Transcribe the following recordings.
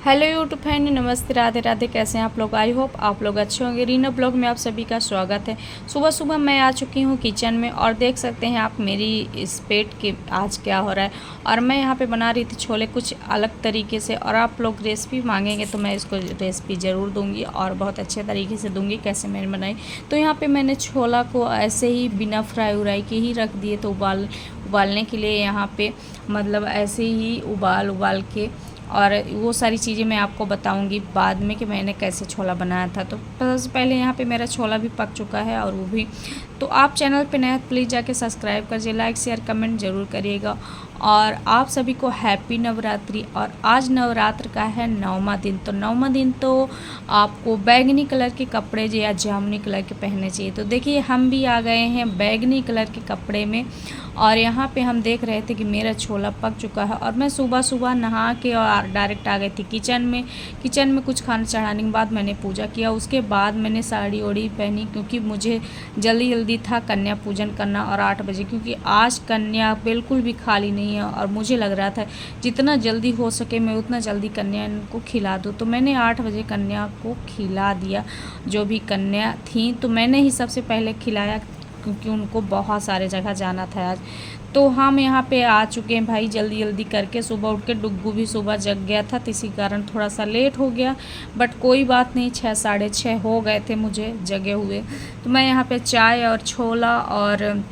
Hello YouTube fan, नमस्ते, राधे राधे। कैसे हैं आप लोग? आई होप आप लोग अच्छे होंगे। रीना ब्लॉग में आप सभी का स्वागत है। सुबह सुबह मैं आ चुकी हूँ किचन में और देख सकते हैं आप मेरी इस पेट के आज क्या हो रहा है। और मैं यहाँ पे बना रही थी छोले कुछ अलग तरीके से, और आप लोग रेसिपी मांगेंगे तो मैं इसको रेसिपी ज़रूर दूँगी और बहुत अच्छे तरीके से दूँगी कैसे मैंने बनाई। तो यहाँ पर मैंने छोला को ऐसे ही बिना फ्राई उराई के ही रख दिए, तो उबालने के लिए यहाँ पर मतलब ऐसे ही उबाल के, और वो सारी चीज़ें मैं आपको बताऊंगी बाद में कि मैंने कैसे छोला बनाया था। तो सबसे पहले यहाँ पे मेरा छोला भी पक चुका है, और वो भी तो आप चैनल पे नए प्लीज़ जाके सब्सक्राइब करिए, लाइक शेयर कमेंट ज़रूर करिएगा। और आप सभी को हैप्पी नवरात्रि। और आज नवरात्र का है 9वां दिन। तो 9वां दिन तो आपको बैगनी कलर के कपड़े या जामुनी कलर के पहनने चाहिए। तो देखिए हम भी आ गए हैं बैगनी कलर के कपड़े में, और यहाँ पे हम देख रहे थे कि मेरा छोला पक चुका है। और मैं सुबह सुबह नहा के और डायरेक्ट आ गई थी किचन में कुछ खाना चढ़ाने के बाद मैंने पूजा किया। उसके बाद मैंने साड़ी ओड़ी पहनी, क्योंकि मुझे जल्दी था कन्या पूजन करना, और 8 बजे, क्योंकि आज कन्या बिल्कुल भी खाली नहीं है। और मुझे लग रहा था जितना जल्दी हो सके मैं उतना जल्दी कन्या को खिला दूँ। तो मैंने 8 बजे कन्या को खिला दिया। जो भी कन्या थी तो मैंने ही सबसे पहले खिलाया, क्योंकि उनको बहुत सारे जगह जाना था आज। तो हम यहाँ पे आ चुके हैं भाई जल्दी करके। सुबह उठ के डुग्गू भी सुबह जग गया था, तो इसी कारण थोड़ा सा लेट हो गया, बट कोई बात नहीं, 6 साढ़े 6 हो गए थे मुझे जगे हुए। तो मैं यहाँ पे चाय और छोला और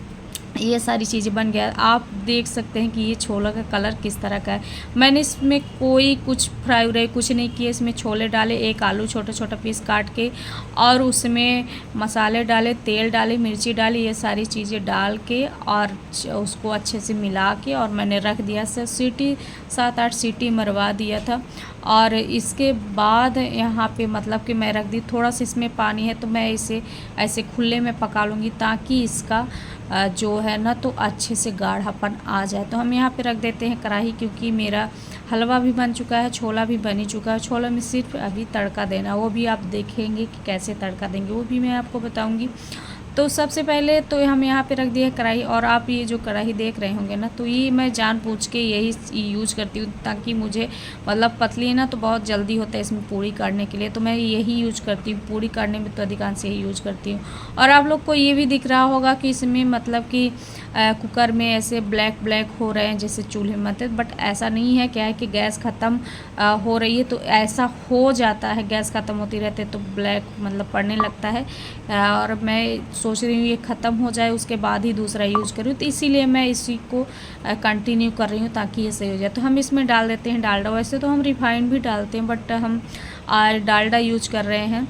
ये सारी चीज़ें बन गया। आप देख सकते हैं कि ये छोला का कलर किस तरह का है। मैंने इसमें कोई कुछ फ्राई व्राई कुछ नहीं किया। इसमें छोले डाले, एक आलू छोटा छोटा पीस काट के, और उसमें मसाले डाले, तेल डाले, मिर्ची डाली, ये सारी चीज़ें डाल के और उसको अच्छे से मिला के, और मैंने रख दिया। सीटी 7-8 सीटी मरवा दिया था। और इसके बाद यहाँ पे मतलब कि मैं रख दी। थोड़ा सा इसमें पानी है तो मैं इसे ऐसे खुले में पका लूँगी, ताकि इसका जो है ना तो अच्छे से गाढ़ापन आ जाए। तो हम यहाँ पे रख देते हैं कढ़ाई, क्योंकि मेरा हलवा भी बन चुका है, छोला भी बन ही चुका है। छोला में सिर्फ अभी तड़का देना, वो भी आप देखेंगे कि कैसे तड़का देंगे, वो भी मैं आपको बताऊँगी। तो सबसे पहले तो हम यहाँ पे रख दिए कढ़ाई। और आप ये जो कढ़ाई देख रहे होंगे ना, तो ये मैं जानबूझ के यही यूज करती हूँ, ताकि मुझे मतलब पतली है ना तो बहुत जल्दी होता है इसमें पूड़ी काटने के लिए, तो मैं यही यूज करती हूँ। पूड़ी काटने में तो अधिकांश यही यूज करती हूँ। और आप लोग को ये भी दिख रहा होगा कि इसमें मतलब कि कुकर में ऐसे ब्लैक हो रहे हैं जैसे चूल्हे में थे, बट ऐसा नहीं है। क्या है कि गैस ख़त्म हो रही है तो ऐसा हो जाता है, गैस ख़त्म होती रहती है तो ब्लैक मतलब पड़ने लगता है। और मैं सोच रही हूँ ये ख़त्म हो जाए उसके बाद ही दूसरा यूज करूँ, तो इसीलिए मैं इसी को कंटिन्यू कर रही हूँ ताकि ये सही हो जाए। तो हम इसमें डाल देते हैं डालडा। वैसे तो हम रिफाइंड भी डालते हैं, बट हम डालडा यूज कर रहे हैं।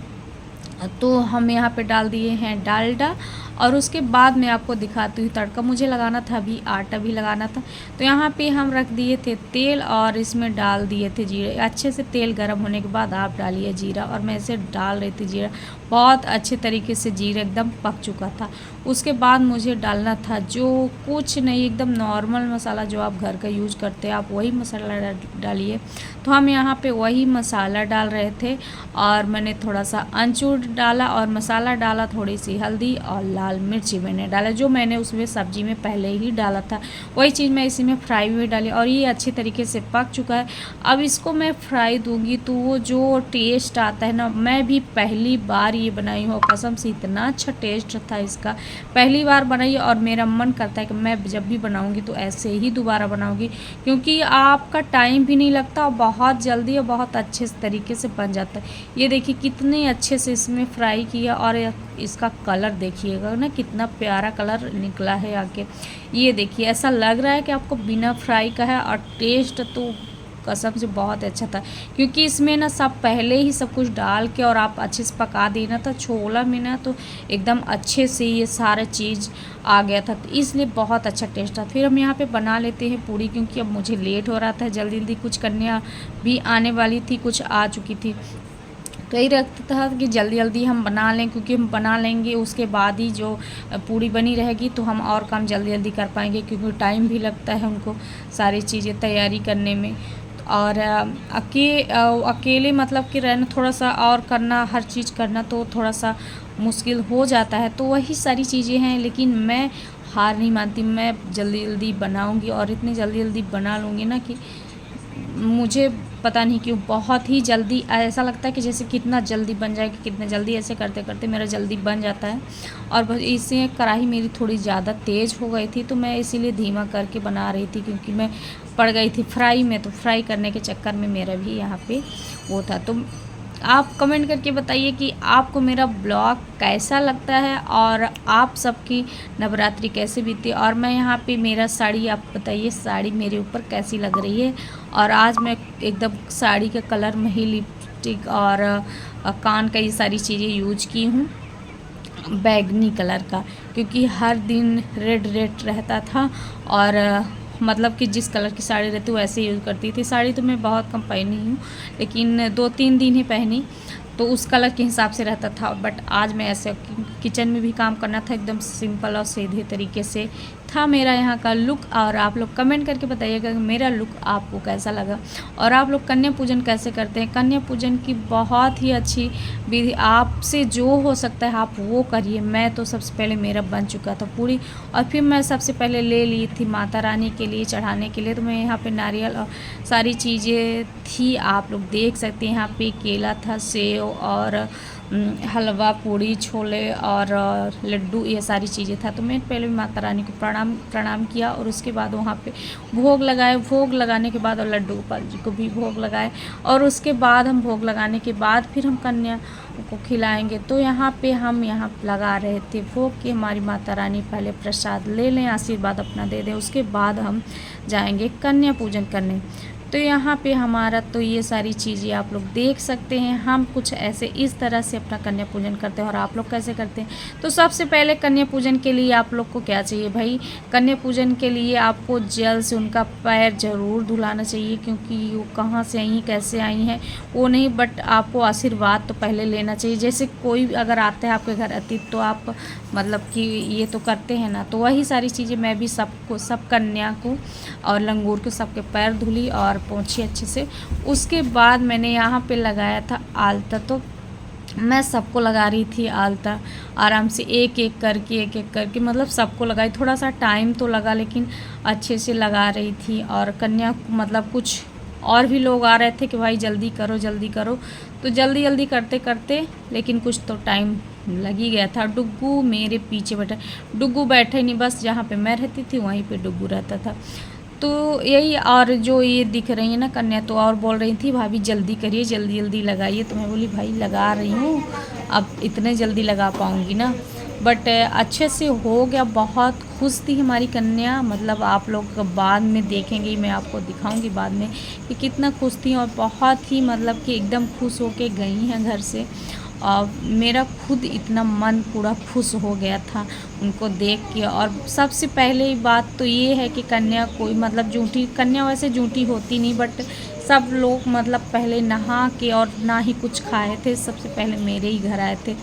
तो हम यहाँ पे डाल दिए हैं डालडा। और उसके बाद मैं आपको दिखाती हूँ तड़का मुझे लगाना था, अभी आटा भी लगाना था। तो यहाँ पे हम रख दिए थे तेल, और इसमें डाल दिए थे जीरे। अच्छे से तेल गर्म होने के बाद आप डालिए जीरा, और मैं इसे डाल रही थी जीरा। बहुत अच्छे तरीके से जीरा एकदम पक चुका था। उसके बाद मुझे डालना था जो कुछ नहीं, एकदम नॉर्मल मसाला जो आप घर का यूज करते हैं, आप वही मसाला डालिए। तो हम यहाँ पे वही मसाला डाल रहे थे, और मैंने थोड़ा सा अमचूर डाला और मसाला डाला, थोड़ी सी हल्दी और लाल मिर्ची मैंने डाला, जो मैंने उसमें सब्जी में पहले ही डाला था। वही चीज़ मैं इसी में फ्राई में डाली, और ये अच्छी तरीके से पक चुका है। अब इसको मैं फ्राई दूंगी तो वो जो टेस्ट आता है ना, मैं भी पहली बार ये बनाई हूँ, कसम से इतना अच्छा टेस्ट था इसका। पहली बार बनाई, और मेरा मन करता है कि मैं जब भी बनाऊंगी तो ऐसे ही दोबारा बनाऊंगी, क्योंकि आपका टाइम भी नहीं लगता और बहुत जल्दी और बहुत अच्छे तरीके से बन जाता है। ये देखिए कितने अच्छे से इसमें फ्राई किया, और इसका कलर देखिएगा ना कितना प्यारा कलर निकला है आके। ये देखिए ऐसा लग रहा है कि आपको बिना फ्राई का है, और टेस्ट तो कसम से बहुत अच्छा था, क्योंकि इसमें ना सब पहले ही सब कुछ डाल के और आप अच्छे से पका देना था। छोला में ना तो एकदम अच्छे से ये सारा चीज़ आ गया था, तो इसलिए बहुत अच्छा टेस्ट था। फिर हम यहाँ पे बना लेते हैं पूड़ी, क्योंकि अब मुझे लेट हो रहा था, जल्दी कुछ कन्या भी आने वाली थी, कुछ आ चुकी थी। तो यही रखता था कि जल्दी हम बना लें, क्योंकि हम बना लेंगे उसके बाद ही जो पूड़ी बनी रहेगी तो हम और काम जल्दी कर पाएंगे, क्योंकि टाइम भी लगता है उनको सारी चीज़ें तैयारी करने में। और अकेले मतलब कि रहना थोड़ा सा और करना, हर चीज़ करना तो थोड़ा सा मुश्किल हो जाता है। तो वही सारी चीज़ें हैं, लेकिन मैं हार नहीं मानती, मैं जल्दी बनाऊंगी, और इतनी जल्दी बना लूँगी ना कि मुझे पता नहीं क्यों बहुत ही जल्दी ऐसा लगता है कि जैसे कितना जल्दी बन जाएगा, कितने जल्दी ऐसे करते करते मेरा जल्दी बन जाता है। और बस इससे कढ़ाई मेरी थोड़ी ज़्यादा तेज़ हो गई थी, तो मैं इसीलिए धीमा करके बना रही थी, क्योंकि मैं पड़ गई थी फ्राई में, तो फ्राई करने के चक्कर में मेरा भी यहाँ पे वो था। तो आप कमेंट करके बताइए कि आपको मेरा ब्लॉग कैसा लगता है और आप सबकी नवरात्रि कैसे बीती। और मैं यहाँ पे मेरा साड़ी, आप बताइए साड़ी मेरे ऊपर कैसी लग रही है। और आज मैं एकदम साड़ी के कलर में ही लिपस्टिक और कान का ये सारी चीज़ें यूज की हूँ, बैगनी कलर का, क्योंकि हर दिन रेड रेड रहता था। और मतलब कि जिस कलर की साड़ी रहती वैसे यूज़ करती थी। साड़ी तो मैं बहुत कम पहनी हूँ, लेकिन 2-3 दिन ही पहनी, तो उस कलर के हिसाब से रहता था। बट आज मैं ऐसे किचन में भी काम करना था, एकदम सिंपल और सीधे तरीके से था मेरा यहाँ का लुक। और आप लोग कमेंट करके बताइएगा कि मेरा लुक आपको कैसा लगा। और आप लोग कन्या पूजन कैसे करते हैं। कन्या पूजन की बहुत ही अच्छी विधि, आपसे जो हो सकता है आप वो करिए। मैं तो सबसे पहले मेरा बन चुका था पूरी, और फिर मैं सबसे पहले ले ली थी माता रानी के लिए चढ़ाने के लिए। तो मैं यहाँ पे नारियल और सारी चीज़ें थी, आप लोग देख सकते हैं। यहाँ पे केला था, सेव और हलवा, पूड़ी, छोले और लड्डू, ये सारी चीज़ें था। तो मैं पहले माता रानी को प्रणाम किया, और उसके बाद वहाँ पे भोग लगाए। भोग लगाने के बाद और लड्डू गोपाल जी को भी भोग लगाए, और उसके बाद हम भोग लगाने के बाद फिर हम कन्या को खिलाएंगे। तो यहाँ पे हम यहाँ लगा रहे थे भोग कि हमारी माता रानी पहले प्रसाद ले लें, आशीर्वाद अपना दे दें, उसके बाद हम जाएंगे कन्या पूजन करने। तो यहाँ पे हमारा तो ये सारी चीज़ें आप लोग देख सकते हैं। हम कुछ ऐसे इस तरह से अपना कन्या पूजन करते हैं, और आप लोग कैसे करते हैं। तो सबसे पहले कन्या पूजन के लिए आप लोग को क्या चाहिए भाई, कन्या पूजन के लिए आपको जल से उनका पैर ज़रूर धुलाना चाहिए, क्योंकि वो कहाँ से आई, कैसे आई हैं वो नहीं, बट आपको आशीर्वाद तो पहले लेना चाहिए। जैसे कोई अगर आते हैं आपके घर अतिथि, तो आप मतलब कि ये तो करते हैं ना, तो वही सारी चीज़ें मैं भी सबको, सब कन्या को और लंगूर को सबके पैर धुली और पोंछी अच्छे से। उसके बाद मैंने यहाँ पे लगाया था आलता, तो मैं सबको लगा रही थी आलता आराम से, एक एक करके मतलब सबको लगाई। थोड़ा सा टाइम तो लगा, लेकिन अच्छे से लगा रही थी। और कन्या मतलब कुछ और भी लोग आ रहे थे कि भाई जल्दी करो जल्दी करो, तो जल्दी जल्दी करते करते लेकिन कुछ तो टाइम लग ही गया था। डुग्गू मेरे पीछे बैठा, डुग्गू बैठे नहीं, बस जहाँ पे मैं रहती थी वहीं पे डुग्गू रहता था। तो यही, और जो ये दिख रही है ना कन्या, तो और बोल रही थी भाभी जल्दी करिए, जल्दी जल्दी लगाइए। तो मैं बोली भाई लगा रही हूँ, अब इतने जल्दी लगा पाऊँगी ना, बट अच्छे से हो गया। बहुत खुश थी हमारी कन्या, मतलब आप लोग बाद में देखेंगे, मैं आपको दिखाऊंगी बाद में कि कितना खुश थी। और बहुत ही मतलब कि एकदम खुश होके गई हैं घर से। और मेरा खुद इतना मन पूरा खुश हो गया था उनको देख के। और सबसे पहले बात तो ये है कि कन्या कोई मतलब जूठी, कन्या वैसे जूठी होती नहीं, बट सब लोग मतलब पहले नहा के और ना ही कुछ खाए थे, सबसे पहले मेरे ही घर आए थे।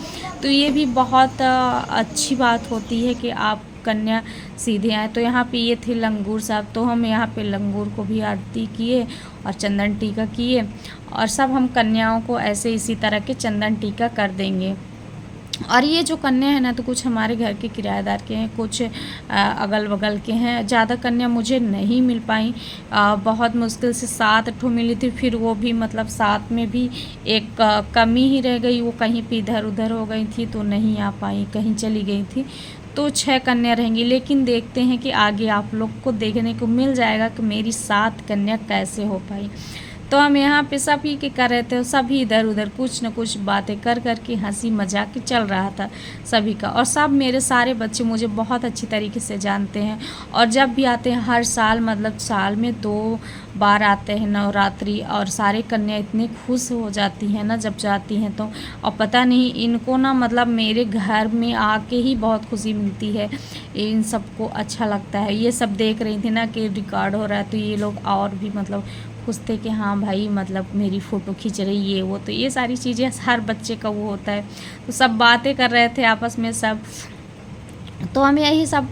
तो ये भी बहुत अच्छी बात होती है कि आप कन्या सीधे आए। तो यहाँ पे ये थे लंगूर साहब, तो हम यहाँ पे लंगूर को भी आरती किए और चंदन टीका किए, और सब हम कन्याओं को ऐसे इसी तरह के चंदन टीका कर देंगे। और ये जो कन्या है ना, तो कुछ हमारे घर के किराएदार के हैं, कुछ अगल बगल के हैं। ज़्यादा कन्या मुझे नहीं मिल पाई, बहुत मुश्किल से 7 मिली थी, फिर वो भी मतलब 7 में भी एक कमी ही रह गई, वो कहीं पे इधर उधर हो गई थी तो नहीं आ पाई, कहीं चली गई थी। तो 6 कन्या रहेंगी, लेकिन देखते हैं कि आगे आप लोग को देखने को मिल जाएगा कि मेरी 7 कन्या कैसे हो पाई। तो हम यहाँ पे सभी के कर रहे थे, सभी इधर उधर कुछ न कुछ बातें कर कर के हंसी मजाक चल रहा था सभी का। और सब मेरे सारे बच्चे मुझे बहुत अच्छी तरीके से जानते हैं, और जब भी आते हैं हर साल, मतलब साल में 2 बार आते हैं नवरात्रि, और सारे कन्या इतनी खुश हो जाती हैं ना जब जाती हैं तो। और पता नहीं इनको ना मतलब मेरे घर में आके ही बहुत खुशी मिलती है, इन सबको अच्छा लगता है। ये सब देख रही थी ना कि रिकॉर्ड हो रहा है, तो ये लोग और भी मतलब खुश थे कि हाँ भाई मतलब मेरी फ़ोटो खींच रही ये वो। तो ये सारी चीज़ें हर बच्चे का वो होता है। तो सब बातें कर रहे थे आपस में सब, तो हम यही सब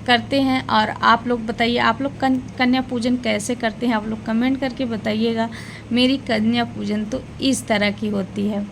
करते हैं। और आप लोग बताइए आप लोग कन्या पूजन कैसे करते हैं, आप लोग कमेंट करके बताइएगा। मेरी कन्या पूजन तो इस तरह की होती है।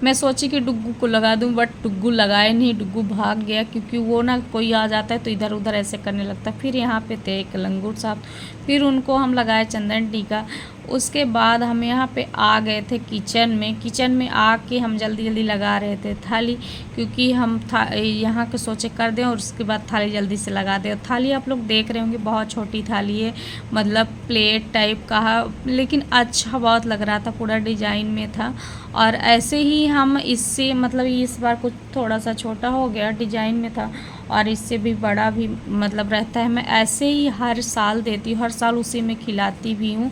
मैं सोची कि डुग्गू को लगा दूं, बट डुग्गू लगाए नहीं, डुग्गू भाग गया, क्योंकि वो ना कोई आ जाता है तो इधर उधर ऐसे करने लगता है। फिर यहाँ पे थे एक लंगूर साहब, फिर उनको हम लगाए चंदन टीका। उसके बाद हम यहाँ पे आ गए थे किचन में। किचन में आके हम जल्दी जल्दी लगा रहे थे थाली, क्योंकि हम यहाँ के सोचे कर दें और उसके बाद थाली जल्दी से लगा दें। थाली आप लोग देख रहे होंगे, बहुत छोटी थाली है, मतलब प्लेट टाइप का है, लेकिन अच्छा बहुत लग रहा था, पूरा डिजाइन में था। और ऐसे ही हम इससे मतलब इस बार कुछ थोड़ा सा छोटा हो गया, डिजाइन में था, और इससे भी बड़ा भी मतलब रहता है। मैं ऐसे ही हर साल देती हूँ, हर साल उसी में खिलाती भी हूँ,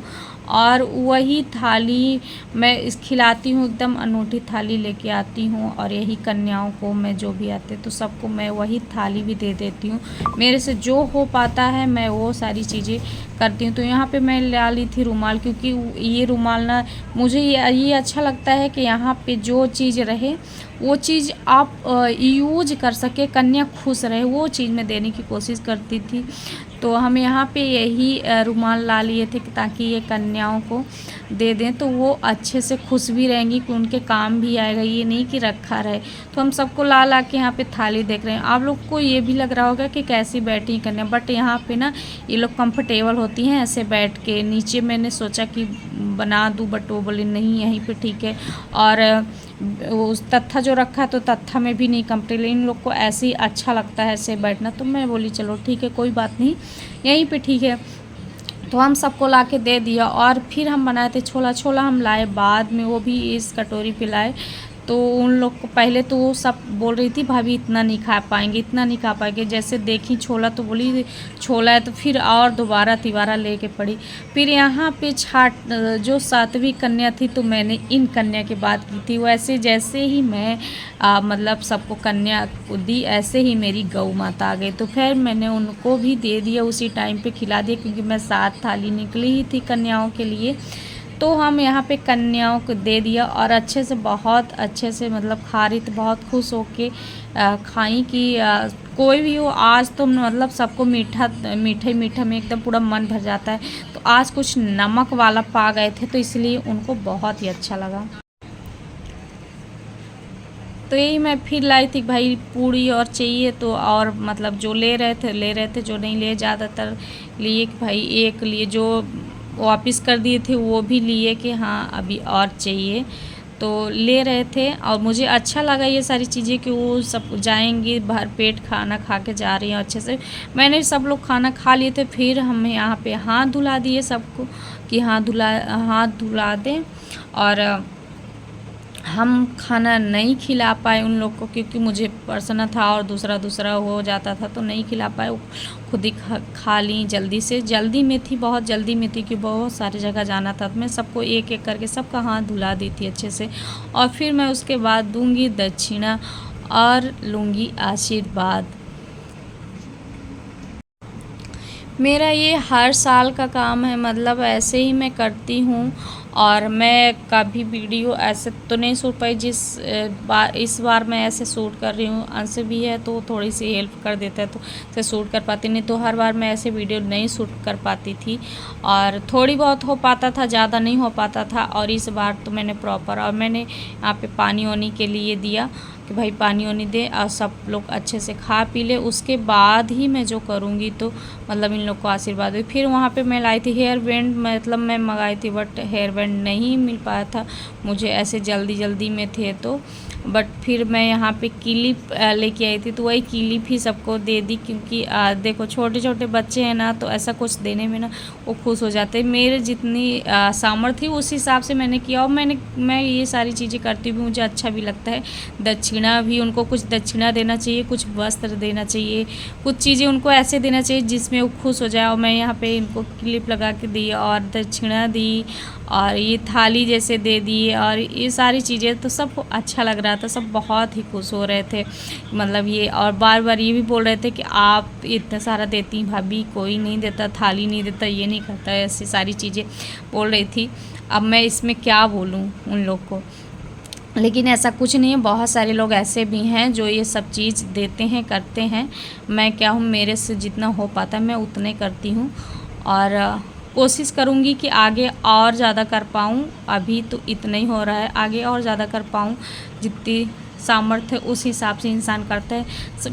और वही थाली मैं इस खिलाती हूँ। एकदम अनूठी थाली लेके आती हूँ, और यही कन्याओं को मैं जो भी आते तो सबको मैं वही थाली भी दे देती हूँ। मेरे से जो हो पाता है मैं वो सारी चीज़ें करती हूँ। तो यहाँ पे मैं ला ली थी रुमाल, क्योंकि ये रुमाल ना मुझे ये अच्छा लगता है कि यहाँ पे जो चीज़ रहे वो चीज़ आप यूज कर सके, कन्या खुश रहे, वो चीज़ मैं देने की कोशिश करती थी। तो हम यहाँ पे यही रुमाल ला लिए थे ताकि ये कन्याओं को दे दें, तो वो अच्छे से खुश भी रहेंगी, कि उनके काम भी आएगा, ये नहीं कि रखा रहे। तो हम सबको ला ला के यहाँ पे थाली देख रहे हैं। आप लोग को ये भी लग रहा होगा कि कैसी बैठी कन्या, बट यहाँ पे ना ये लोग कंफर्टेबल होती हैं ऐसे बैठ के। नीचे मैंने सोचा कि बना दूँ, बट वो बोली नहीं यहीं पे ठीक है। और उस तत्था जो रखा तो तत्था में भी नहीं कंफर्टेबल, इन लोग को ऐसे ही अच्छा लगता है ऐसे बैठना। तो मैं बोली चलो ठीक है, कोई बात नहीं, यहीं पे ठीक है। तो हम सबको ला के दे दिया, और फिर हम बनाए थे छोला। छोला हम लाए बाद में, वो भी इस कटोरी पे लाए। तो उन लोग को पहले तो वो सब बोल रही थी भाभी इतना नहीं खा पाएंगे, इतना नहीं खा पाएंगे। जैसे देखी छोला तो बोली छोला है, तो फिर और दोबारा तिबारा लेके पड़ी। फिर यहाँ पे छाट जो 7वीं कन्या थी, तो मैंने इन कन्या की बात की थी। वैसे जैसे ही मैं मतलब सबको कन्या को दी, ऐसे ही मेरी गौ माता आ गई। तो फिर मैंने उनको भी दे दिया, उसी टाइम पे खिला दिया, क्योंकि मैं 7 थाली निकली ही थी कन्याओं के लिए। तो हम यहाँ पे कन्याओं को दे दिया, और अच्छे से बहुत अच्छे से मतलब खा रही थी, बहुत खुश होके खाई कि कोई भी हो। आज तो मतलब सबको मीठे में एकदम पूरा मन भर जाता है। तो आज कुछ नमक वाला पा गए थे, तो इसलिए उनको बहुत ही अच्छा लगा। तो यही मैं फिर लाई थी भाई, पूड़ी और चाहिए तो, और मतलब जो ले रहे थे, जो नहीं लिए ज़्यादातर लिए कि भाई एक लिए, जो वापस कर दिए थे वो भी लिए कि हाँ अभी और चाहिए, तो ले रहे थे। और मुझे अच्छा लगा ये सारी चीज़ें कि वो सब जाएंगी भर पेट खाना खा के जा रही हैं अच्छे से। मैंने सब लोग खाना खा लिए थे, फिर हम यहाँ पे हाथ धुला दिए सबको कि हाथ धुला दें। और हम खाना नहीं खिला पाए उन लोग को, क्योंकि मुझे पसना था और दूसरा हो जाता था, तो नहीं खिला पाए। खुद ही खा ली जल्दी से, जल्दी में थी, बहुत जल्दी में थी कि बहुत सारी जगह जाना था। तो मैं सबको एक एक करके सबका हाथ धुला दी थी अच्छे से। और फिर मैं उसके बाद दूंगी दक्षिणा और लूँगी आशीर्वाद। मेरा ये हर साल का काम है, मतलब ऐसे ही मैं करती हूँ। और मैं कभी वीडियो ऐसे तो नहीं शूट पाई, इस बार मैं ऐसे शूट कर रही हूँ। अंश भी है तो थोड़ी सी हेल्प कर देता है, तो ऐसे शूट कर पाती, नहीं तो हर बार मैं ऐसे वीडियो नहीं शूट कर पाती थी। और थोड़ी बहुत हो पाता था, ज़्यादा नहीं हो पाता था। और इस बार तो मैंने प्रॉपर, और मैंने यहाँ पे पानी वानी के लिए दिया कि भाई पानी वानी दे और सब लोग अच्छे से खा पी ले, उसके बाद ही मैं जो करूँगी तो मतलब इन लोग को आशीर्वाद दे। फिर वहाँ पे मैं लाई थी हेयर बैंड, मतलब मैं मंगाई थी, बट हेयर बैंड नहीं मिल पाया था मुझे, ऐसे जल्दी में थे तो। बट फिर मैं यहाँ पे क्लिप लेके आई थी, तो वही क्लिप ही सबको दे दी, क्योंकि देखो छोटे छोटे बच्चे हैं ना, तो ऐसा कुछ देने में ना वो खुश हो जाते हैं। मेरे जितनी सामर्थ्य थी उस हिसाब से मैंने किया, और मैं ये सारी चीज़ें करती भी, मुझे अच्छा भी लगता है। दक्षिणा भी, उनको कुछ दक्षिणा देना चाहिए, कुछ वस्त्र देना चाहिए, कुछ चीज़ें उनको ऐसे देना चाहिए जिसमें वो खुश हो जाए। और मैं यहाँ पे इनको क्लिप लगा के दी और दक्षिणा दी, और ये थाली जैसे दे दी, और ये सारी चीज़ें, तो सब अच्छा लग रहा था, सब बहुत ही खुश हो रहे थे मतलब ये। और बार बार ये भी बोल रहे थे कि आप इतना सारा देती भाभी, कोई नहीं देता, थाली नहीं देता, ये नहीं करता, ऐसी सारी चीज़ें बोल रही थी। अब मैं इसमें क्या बोलूँ उन लोग को, लेकिन ऐसा कुछ नहीं है, बहुत सारे लोग ऐसे भी हैं जो ये सब चीज़ देते हैं, करते हैं। मैं क्या हूँ, मेरे से जितना हो पाता है मैं उतने करती हूँ। और कोशिश करूँगी कि आगे और ज़्यादा कर पाऊँ। अभी तो इतना ही हो रहा है, आगे और ज़्यादा कर पाऊँ। जितनी सामर्थ्य उस हिसाब से इंसान करता है।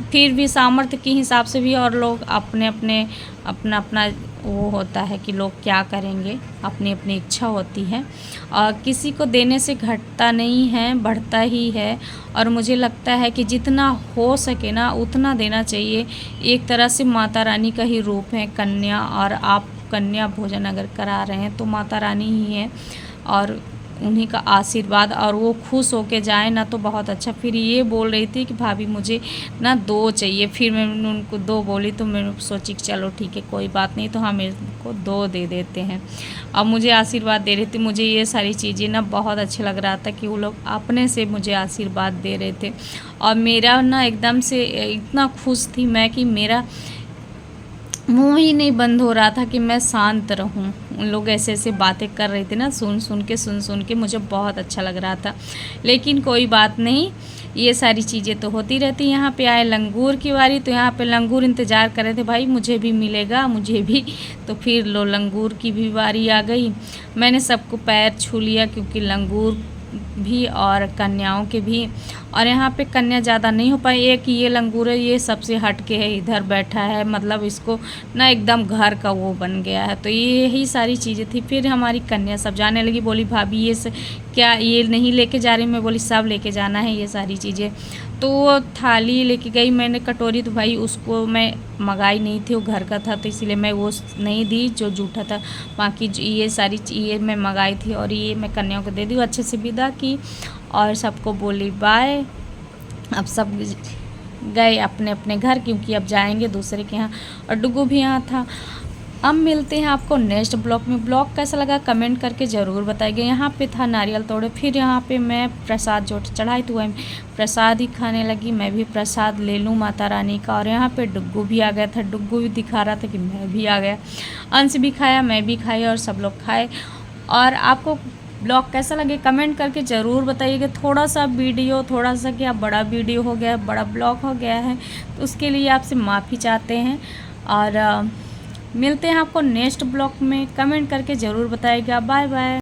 फिर भी सामर्थ्य के हिसाब से भी और लोग अपने अपने अपना वो होता है कि लोग क्या करेंगे, अपनी अपनी इच्छा होती है। और किसी को देने से घटता नहीं है, बढ़ता ही है। और मुझे लगता है कि जितना हो सके ना उतना देना चाहिए। एक तरह से माता रानी का ही रूप है कन्या, और आप कन्या भोजन अगर करा रहे हैं तो माता रानी ही है और उन्हीं का आशीर्वाद, और वो खुश होके जाए ना तो बहुत अच्छा। फिर ये बोल रही थी कि भाभी मुझे ना 2 चाहिए। फिर मैंने उनको 2 बोली तो मैंने सोची कि चलो ठीक है कोई बात नहीं, तो हम इनको 2 दे देते हैं। अब मुझे आशीर्वाद दे रही थी। मुझे ये सारी चीज़ें ना बहुत अच्छी लग रहा था कि वो लोग अपने से मुझे आशीर्वाद दे रहे थे। और मेरा ना एकदम से इतना खुश थी मैं कि मेरा मुँह ही नहीं बंद हो रहा था कि मैं शांत रहूं। उन लोग ऐसे ऐसे बातें कर रहे थे ना, सुन सुन के मुझे बहुत अच्छा लग रहा था। लेकिन कोई बात नहीं, ये सारी चीज़ें तो होती रहती। यहाँ पे आए लंगूर की बारी, तो यहाँ पे लंगूर इंतज़ार कर रहे थे, भाई मुझे भी मिलेगा, मुझे भी। तो फिर लो लंगूर की भी बारी आ गई। मैंने सबको पैर छू लिया क्योंकि लंगूर भी और कन्याओं के भी। और यहाँ पे कन्या ज़्यादा नहीं हो पाई। एक ये लंगूर है, ये सबसे हट के है, इधर बैठा है, मतलब इसको ना एकदम घर का वो बन गया है। तो ये यही सारी चीज़ें थी। फिर हमारी कन्या सब जाने लगी, बोली भाभी ये क्या ये नहीं लेके जा रही? मैं बोली सब लेके जाना है ये सारी चीज़ें। तो वो थाली लेके गई, मैंने कटोरी तो भाई उसको मैं मंगाई नहीं थी, वो घर का था तो इसीलिए मैं वो नहीं दी जो जूठा था। बाकी ये सारी चीज़ें मैं मंगाई थी और ये मैं कन्याओं को दे दी। अच्छे से विदा की और सबको बोली बाय। अब सब गए अपने अपने घर, क्योंकि अब जाएंगे दूसरे के यहाँ। और डुगू भी यहाँ था। अब मिलते हैं आपको नेक्स्ट ब्लॉग में। ब्लॉग कैसा लगा कमेंट करके ज़रूर बताइएगा। यहाँ पे था नारियल तोड़े, फिर यहाँ पे मैं प्रसाद जो चढ़ाई तो वह प्रसाद ही खाने लगी। मैं भी प्रसाद ले लूँ माता रानी का। और यहाँ पे डुग्गू भी आ गया था, डुग्गू भी दिखा रहा था कि मैं भी आ गया। अंश भी खाया, मैं भी खाई और सब लोग खाए। और आपको ब्लॉग कैसा लगे कमेंट करके ज़रूर बताइएगा। थोड़ा सा वीडियो, थोड़ा सा क्या बड़ा वीडियो हो गया, बड़ा ब्लॉग हो गया है, तो उसके लिए आपसे माफ़ी चाहते हैं। और मिलते हैं आपको नेक्स्ट ब्लॉग में। कमेंट करके ज़रूर बताइएगा। Bye bye.